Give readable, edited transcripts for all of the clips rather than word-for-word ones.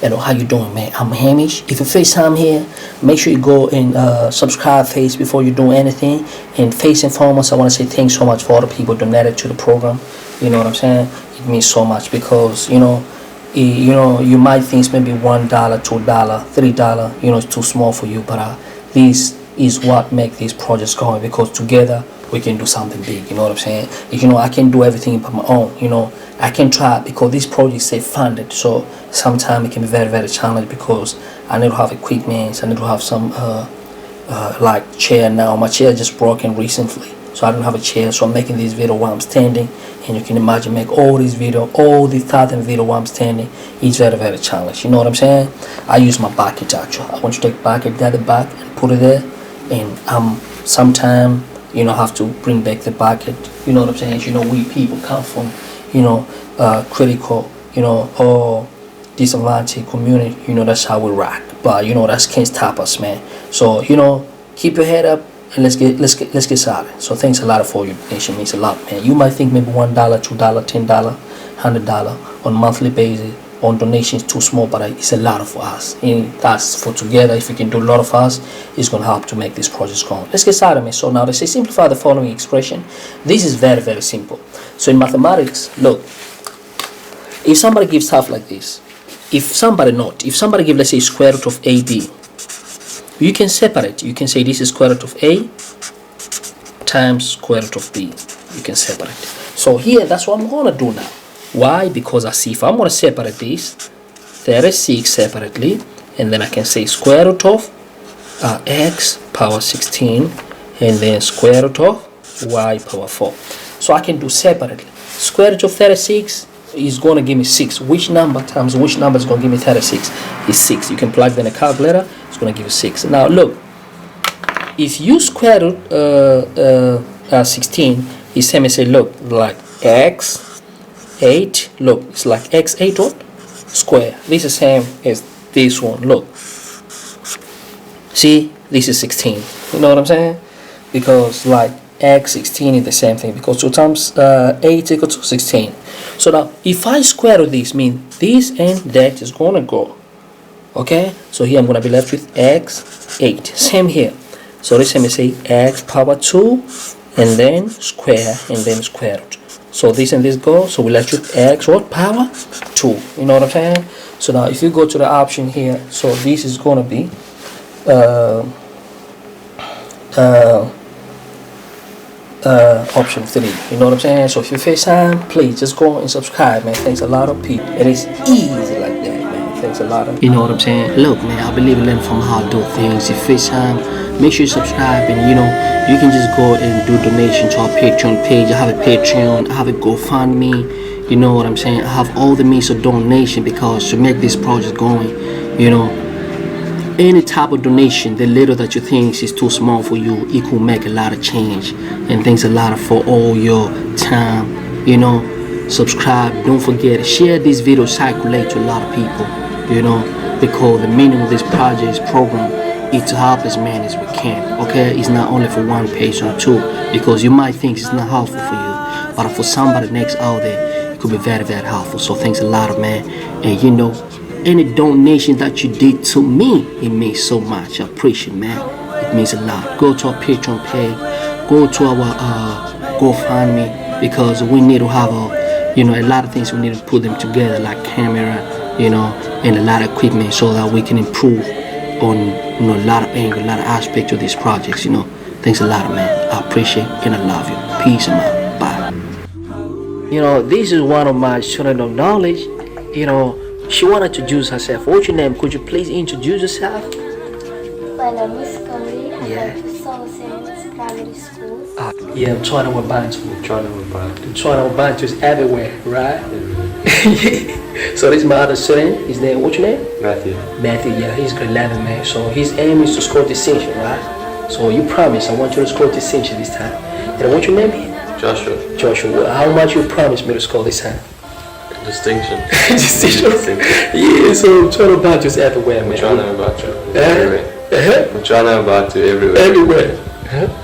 Hello, how you doing, man? I'm Hamish. If you FaceTime here, make sure you go and subscribe face before you do anything. And face and foremost, I want to say thanks so much for all the people donated to the program. You know what I'm saying? It means so much because you might think it's maybe $1, $2, $3. It's too small for you, but this is what make these projects going, because together we can do something big. You know what I'm saying? I can do everything by my own. I can try, because these projects say funded, so sometimes it can be very, very challenging, because I need to have equipment. I need to have some like chair. Now my chair just broken recently, so I don't have a chair, so I'm making this video while I'm standing. And you can imagine make all these video, all the 1,000 video while I'm standing. It's very, very challenging. You know what I'm saying? I use my bucket actually. I want to take bucket, get the back and put it there, and sometime have to bring back the bucket. You know what I'm saying? We people come from critical, or disadvantaged community. That's how we rock. But that can't stop us, man. So keep your head up and let's get started. So thanks a lot for your donation. Means a lot, man. You might think maybe $1, $2, $10, $100 on a monthly basis on donations too small, but it's a lot for us. And that's for together. If we can do a lot of us, it's gonna help to make this project go. Let's get started, man. So now let's say simplify the following expression. This is very, very simple. So in mathematics, look, if somebody gives stuff like this, if somebody give, let's say, square root of AB, you can separate. You can say this is square root of A times square root of B. You can separate. So here, that's what I'm gonna do now. Why? Because I see if I'm gonna separate this 36 separately, and then I can say square root of x power 16, and then square root of y power 4. So I can do separately. Square root of 36 is going to give me 6. Which number times which number is going to give me 36? Is 6. You can plug that in a calculator. It's going to give you 6. Now look, if you square root 16, you say look, like x 8. Look, it's like x8 what? Square. This is the same as this one. Look, see, this is 16. You know what I'm saying? Because like x16 is the same thing, because 2 times 8 equals to 16. So now if I square root this, mean this and that is gonna go. Okay, so here I'm gonna be left with x8. Same here. So this time I say x power 2 and then square and then square root. So this and this go, so we left with x what power 2. You know what I'm saying? So now if you go to the option here, so this is gonna be option 3. You know what I'm saying? So if you FaceTime, please just go and subscribe, man. Thanks a lot of people. It is easy like that, man. Thanks a lot of, you know what I'm saying? Look, man, I believe in learning from how to do things. If FaceTime, make sure you subscribe, and you can just go and do donation to our Patreon page. I have a Patreon, I have a GoFundMe. You know what I'm saying? I have all the means of donation, because to make this project going, any type of donation, the little that you think is too small for you, it could make a lot of change. And thanks a lot for all your time. Subscribe. Don't forget, share this video, circulate to a lot of people. Because the meaning of this project, this program, is to help as many as we can. Okay, it's not only for one person or two, because you might think it's not helpful for you, but for somebody next out there, it could be very, very helpful. So thanks a lot, man. And any donation that you did to me, it means so much. I appreciate it, man. It means a lot. Go to our Patreon page, go to our GoFundMe, because we need to have a lot of things. We need to put them together, like camera, and a lot of equipment, so that we can improve on a lot of angle, a lot of aspects of these projects. Thanks a lot, man. I appreciate and I love you. Peace and love. Bye. This is one of my students of knowledge. She wanted to introduce herself. What's your name? Could you please introduce yourself? My name is Kali. Yeah. I go to South Primary School. Yeah, I'm trying to Bantu. Trying to Bantu is everywhere, right? So this is my other student. His name, what's your name? Matthew, yeah, he's grade 11, man. So his aim is to score distinction, right? So you promise I want you to score distinction this time. And what's your name? Joshua, how much you promise me to score this time? Distinction. Distinction. Yeah, so I'm trying to Bantu is everywhere, man. I'm trying to Bantu everywhere. I'm trying to Bantu everywhere. Everywhere.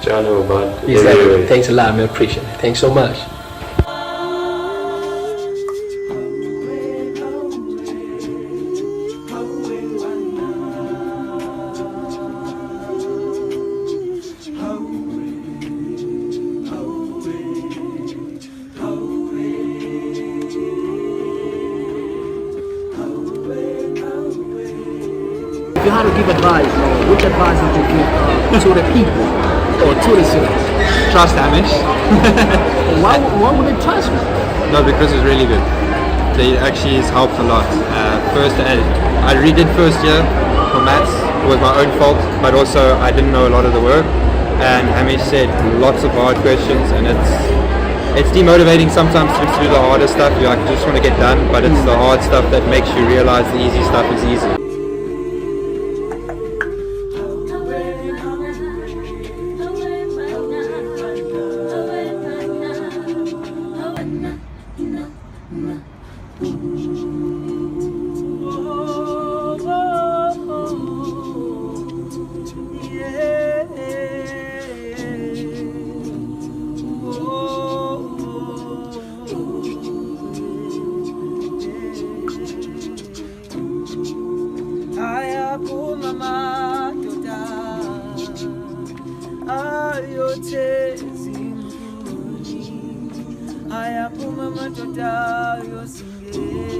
Trying to Bantu Exactly. everywhere. Thanks a lot, man. Appreciate it. Thanks so much. you had to give advice, which advice would you give to the people or to the students? Trust Hamish. Why would they trust me? No, because it's really good. They actually has helped a lot. I redid first year for maths. It was my own fault, but also I didn't know a lot of the work. And Hamish said lots of hard questions, and it's demotivating sometimes to do the harder stuff. You like just want to get done, but it's the hard stuff that makes you realize the easy stuff is easy. Ayakuma matoda yosinge